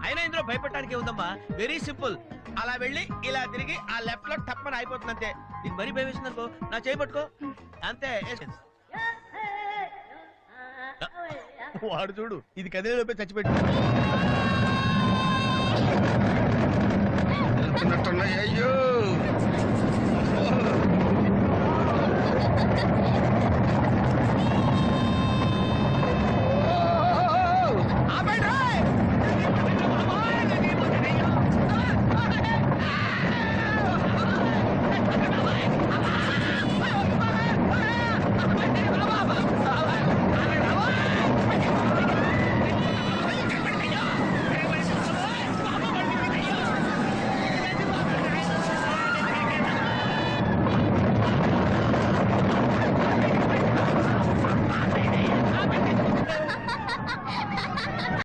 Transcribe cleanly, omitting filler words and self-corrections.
అయినా ఇందులో భయపడటానికి ఉందమ్మా, వెరీ సింపుల్. అలా వెళ్ళి ఇలా తిరిగి ఆ లెఫ్ట్ లో టప్పని అయిపోతుంది అంతే. నీకు మరీ భయం వేసింది అనుకో, నా చేయి పట్టుకో అంతే. వాడు చూడు, ఇది కదిలేలోపే చచ్చిపెట్టు. అయ్యో